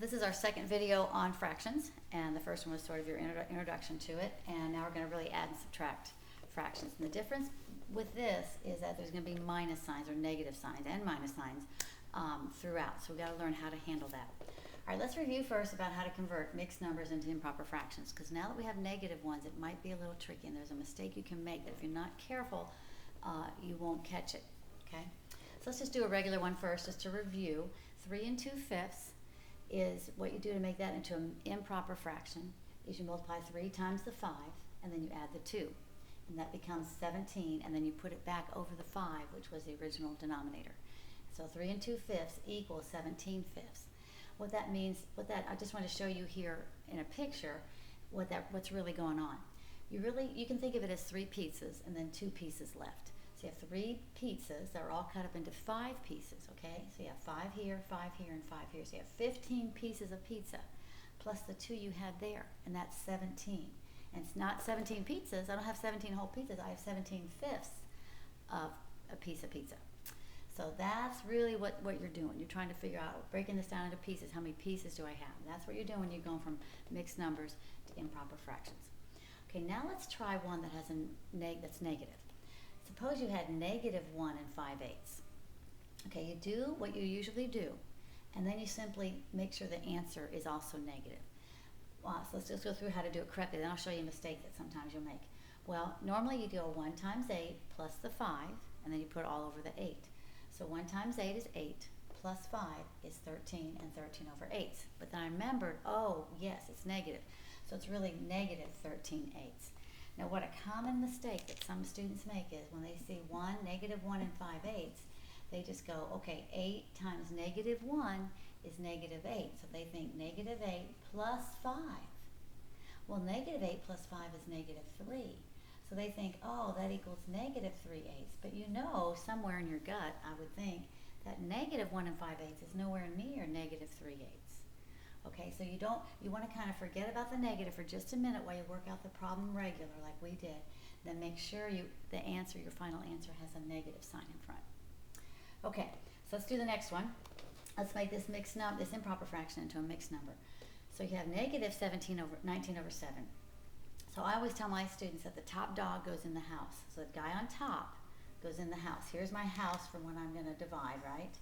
this is our second video on fractions, and the first one was sort of your introduction to it, and now we're going to really add and subtract fractions. And the difference with this is that there's going to be minus signs or negative signs and minus signs throughout, so we've got to learn how to handle that. All right, let's review first about how to convert mixed numbers into improper fractions, because now that we have negative ones, it might be a little tricky, and there's a mistake you can make that if you're not careful, you won't catch it, okay? So let's just do a regular one first, just to review. 3 2/5 is what you do to make that into an improper fraction, is you multiply 3 times the 5, and then you add the 2, and that becomes 17, and then you put it back over the 5, which was the original denominator. So 3 2/5 equals 17/5. What that means, I just want to show you here in a picture what's really going on. You can think of it as 3 pizzas and then 2 pieces left. So you have 3 pizzas that are all cut up into 5 pieces, okay? So you have 5 here, 5 here, and 5 here. So you have 15 pieces of pizza plus the 2 you had there, and that's 17. And it's not 17 pizzas. I don't have 17 whole pizzas. I have 17/5 of a piece of pizza. So that's really what you're doing. You're trying to figure out, breaking this down into pieces, how many pieces do I have? And that's what you're doing when you're going from mixed numbers to improper fractions. Okay, now let's try one that has that's negative. Suppose you had -1 5/8. Okay, you do what you usually do, and then you simply make sure the answer is also negative. So let's just go through how to do it correctly, then I'll show you a mistake that sometimes you'll make. Well, normally you go 1 times 8 plus the 5, and then you put it all over the 8. So 1 times 8 is 8, plus 5 is 13, and 13 over 8. But then I remembered, oh, yes, it's negative. So it's really -13/8. Now, what a common mistake that some students make is when they see -1 5/8, they just go, okay, 8 times -1 is -8. So they think -8 plus 5. Well, -8 plus 5 is -3. So they think, oh, that equals -3/8. But you know, somewhere in your gut, I would think, that -1 5/8 is nowhere near -3/8. Okay, so you want to kind of forget about the negative for just a minute while you work out the problem regular like we did. Then make sure your final answer has a negative sign in front. Okay, so let's do the next one. Let's make this improper fraction into a mixed number. So you have -19/7. So I always tell my students that the top dog goes in the house. So the guy on top goes in the house. Here's my house from when I'm going to divide, right?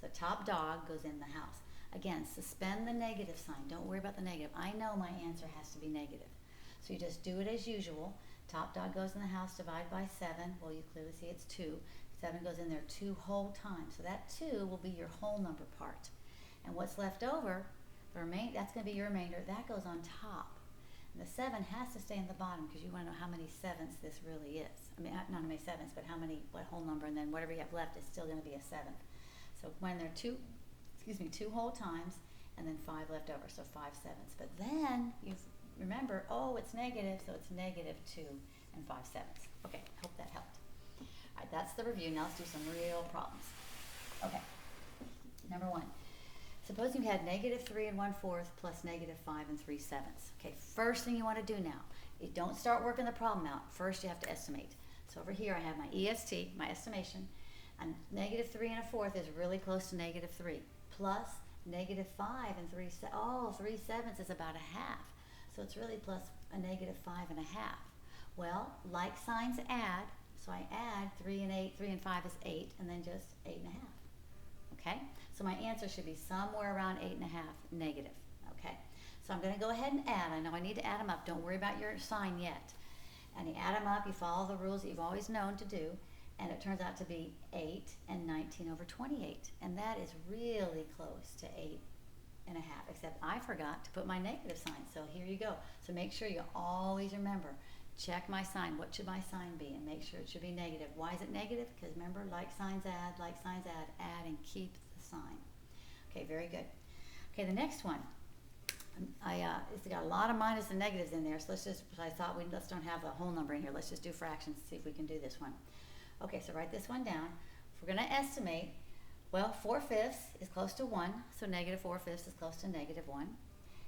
So top dog goes in the house. Again, suspend the negative sign. Don't worry about the negative. I know my answer has to be negative. So you just do it as usual. Top dog goes in the house, divide by 7. Well, you clearly see it's 2. 7 goes in there 2 whole times. So that 2 will be your whole number part. And what's left over, that's going to be your remainder. That goes on top. And the 7 has to stay in the bottom because you want to know how many 7ths this really is. I mean, not how many 7ths, but what whole number, and then whatever you have left is still going to be a 7th. So when there are 2 whole times, and then 5 left over, so 5 7ths. But then you remember, oh, it's negative, so it's -2 5/7. Okay, hope that helped. All right, that's the review. Now let's do some real problems. Okay, number 1. Suppose you had -3 1/4 plus -5 3/7. Okay, first thing you want to do now, you don't start working the problem out. First, you have to estimate. So over here, I have my EST, my estimation, and -3 1/4 is really close to -3. Plus -5 3/7 is about a half. So it's really plus a -5 1/2. Well, like signs add, so I add 3 and 8, 3 and 5 is 8, and then just 8 1/2. Okay, so my answer should be somewhere around 8 1/2 negative. Okay, so I'm going to go ahead and add. I know I need to add them up. Don't worry about your sign yet. And you add them up, you follow the rules that you've always known to do, and it turns out to be 8 and 19/28. And that is really close to 8 1/2, except I forgot to put my negative sign. So here you go. So make sure you always remember, check my sign. What should my sign be? And make sure it should be negative. Why is it negative? Because remember, like signs add, add, and keep the sign. Okay, very good. Okay, the next one. It's got a lot of minus and negatives in there, so let's don't have the whole number in here. Let's just do fractions and see if we can do this one. Okay, so write this one down. If we're going to estimate, well, 4/5 is close to 1, so -4/5 is close to -1.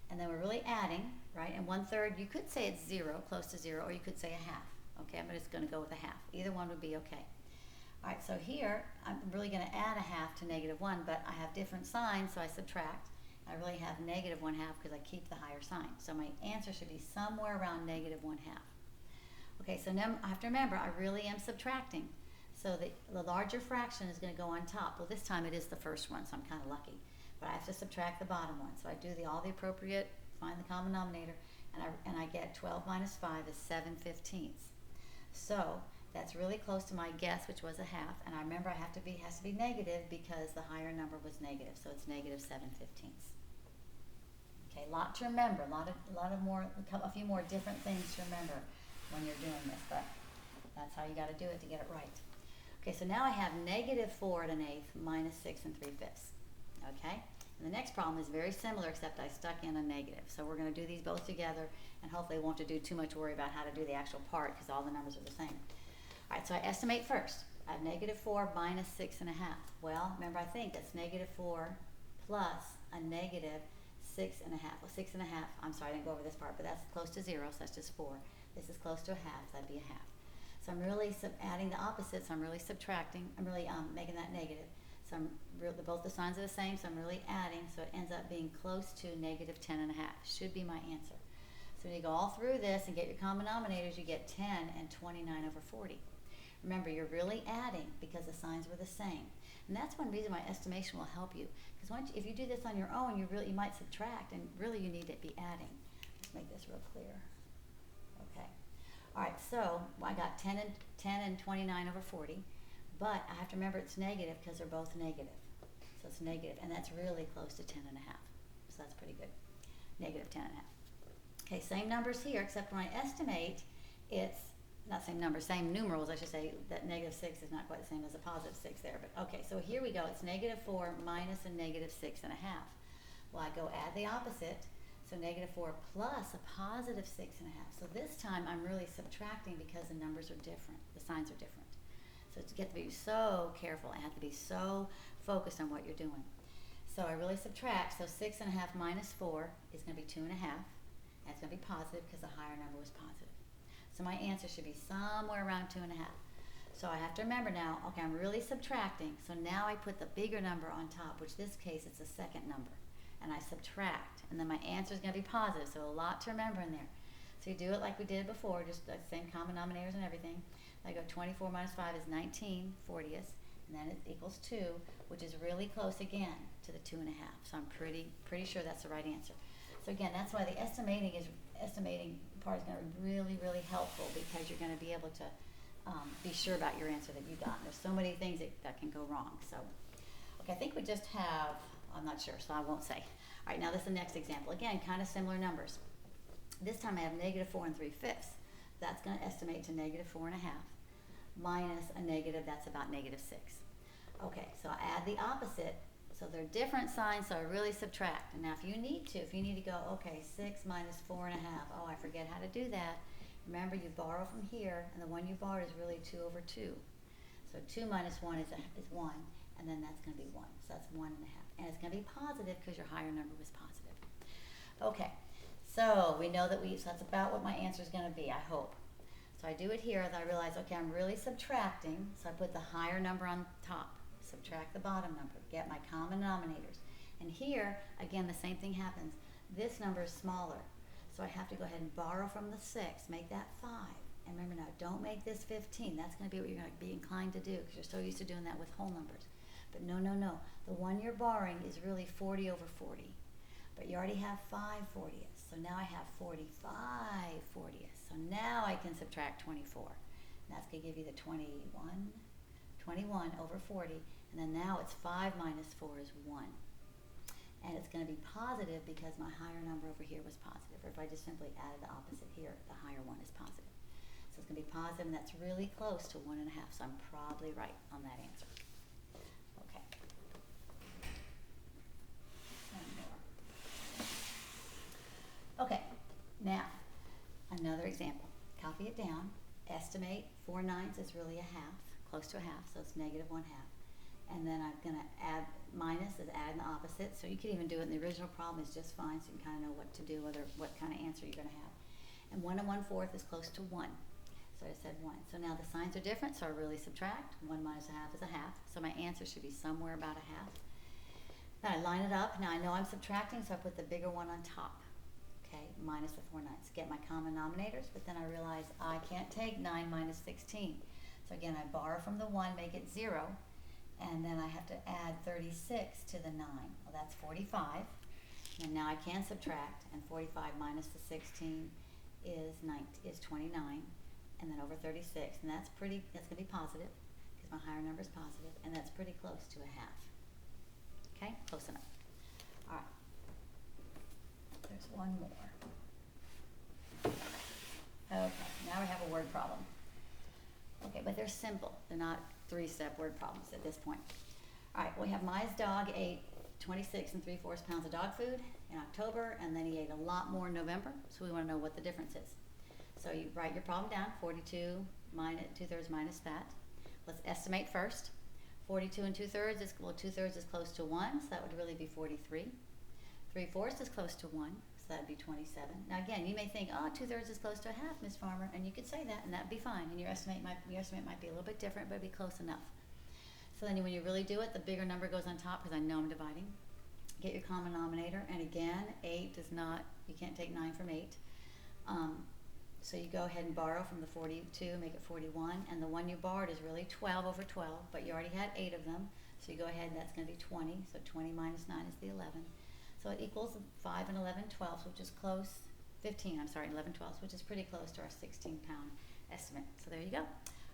And then we're really adding, right? And 1/3, you could say it's 0, close to 0, or you could say a half. Okay, I'm just going to go with a half. Either one would be okay. All right, so here, I'm really going to add a half to -1, but I have different signs, so I subtract. I really have negative 1/2 because I keep the higher sign. So my answer should be somewhere around negative 1/2. Okay, so now I have to remember I really am subtracting. So the larger fraction is going to go on top. Well, this time it is the first one, so I'm kind of lucky. But I have to subtract the bottom one. So I do all the appropriate, find the common denominator, and I get 12 minus 5 is 7/15. So that's really close to my guess, which was 1/2. And I remember has to be negative because the higher number was negative. So it's negative 7/15. Okay, lot to remember. A few more different things to remember when you're doing this, but that's how you got to do it to get it right. Okay, so now I have negative 4 1/8 minus 6 3/5. Okay, and the next problem is very similar, except I stuck in a negative. So we're going to do these both together, and hopefully won't have to do too much worry about how to do the actual part because all the numbers are the same. All right, so I estimate first. I have negative 4 minus 6 1/2. Well, remember, I think that's negative 4 plus a negative 6 1/2. Well, 6 1/2, I'm sorry, I didn't go over this part, but that's close to 0, so that's just 4. This is close to 1/2, so that'd be 1/2. So I'm really adding the opposite, so I'm really subtracting. I'm really making that negative. So both the signs are the same, so I'm really adding, so it ends up being close to negative 10 1/2. Should be my answer. So when you go all through this and get your common denominators, you get 10 and 29/40. Remember, you're really adding because the signs were the same. And that's one reason why estimation will help you. Because if you do this on your own, you might subtract, and really you need to be adding. Let's make this real clear. Okay. All right, so I got 10 and 29/40, but I have to remember it's negative because they're both negative. So it's negative, and that's really close to 10 1/2. So that's pretty good. Negative 10 1/2. Okay, same numbers here, except when I estimate, it's not same numbers, same numerals, I should say. That negative 6 is not quite the same as a positive 6 there. But okay, so here we go. It's negative 4 minus a negative 6 1/2. Well, I go add the opposite. So negative 4 plus a positive 6 1/2. So this time I'm really subtracting because the numbers are different. The signs are different. So you get to be so careful. I have to be so focused on what you're doing. So I really subtract. So 6 1/2 minus 4 is going to be 2 1/2. That's going to be positive because the higher number was positive. So my answer should be somewhere around 2 1/2. So I have to remember now, okay, I'm really subtracting. So now I put the bigger number on top, which in this case it's the second number. And I subtract, and then my answer is going to be positive, so a lot to remember in there. So you do it like we did before, just the same common denominators and everything. I go 24 minus 5 is 19/40, and then it equals 2, which is really close again to the 2 1/2. So I'm pretty sure that's the right answer. So again, that's why the estimating part is going to be really, really helpful, because you're going to be able to be sure about your answer that you got. There's so many things that can go wrong. So, okay, I think we just have, I'm not sure, so I won't say. All right, now this is the next example. Again, kind of similar numbers. This time I have negative 4 3/5. That's going to estimate to negative 4 1/2 minus a negative, that's about negative 6. Okay, so I add the opposite. So they're different signs, so I really subtract. And now if you need to go, okay, 6 minus 4 1/2. Oh, I forget how to do that. Remember, you borrow from here, and the one you borrowed is really 2/2. So 2 minus 1 is 1, and then that's going to be 1. So that's 1 1/2. And it's going to be positive because your higher number was positive. Okay, so we know so that's about what my answer is going to be, I hope. So I do it here, and I realize, okay, I'm really subtracting, so I put the higher number on top, subtract the bottom number, get my common denominators. And here, again, the same thing happens. This number is smaller, so I have to go ahead and borrow from the 6, make that 5. And remember now, don't make this 15. That's going to be what you're going to be inclined to do, because you're so used to doing that with whole numbers. But no. The one you're borrowing is really 40/40. But you already have 5/40. So now I have 45/40. So now I can subtract 24. And that's going to give you the 21/40. And then now it's 5 minus 4 is 1. And it's going to be positive because my higher number over here was positive. Or if I just simply added the opposite here, the higher one is positive. So it's going to be positive, and that's really close to 1 1/2. So I'm probably right on that answer. Okay. One more. Okay. Now, another example. Copy it down. Estimate 4 9ths is really 1/2, close to 1/2, so it's negative 1/2. And then I'm going to add minus is add the opposite. So you can even do it in the original problem, is just fine, so you kind of know what to do, what kind of answer you're going to have. And 1 1/4 is close to 1. So I said 1. So now the signs are different, so I really subtract. 1 minus 1/2 is 1/2. So my answer should be somewhere about 1/2. Then I line it up. Now I know I'm subtracting, so I put the bigger one on top. Okay, minus the 4/9. Get my common denominators, but then I realize I can't take 9 minus 16. So again, I borrow from the 1, make it 0, and then I have to add 36 to the 9. Well, that's 45. And now I can subtract, and 45 minus the 16 is 29, and then over 36, and that's going to be positive, because my higher number is positive, and that's pretty close to a half. Okay, close enough. All right, there's one more. Okay, now we have a word problem. Okay, but they're simple. They're not 3-step word problems at this point. All right, we have Maya's dog ate 26 3/4 pounds of dog food in October, and then he ate a lot more in November, so we want to know what the difference is. So you write your problem down, 42 minus 2/3 minus that. Let's estimate first. 42 and 2/3 is, well, 2/3 is close to 1, so that would really be 43. 3/4 is close to 1, so that would be 27. Now again, you may think, oh, 2/3 is close to a half, Miss Farmer, and you could say that, and that'd be fine, and your estimate might be a little bit different, but it'd be close enough. So then when you really do it, the bigger number goes on top, because I know I'm dividing. Get your common denominator, and again, 8 does not, you can't take 9 from 8. So you go ahead and borrow from the 42, make it 41, and the one you borrowed is really 12 over 12, but you already had 8 of them, so you go ahead and that's going to be 20, so 20 minus 9 is the 11. So it equals 5 and 11 twelfths, which is close, 15, I'm sorry, 11 twelfths, which is pretty close to our 16-pound estimate. So there you go.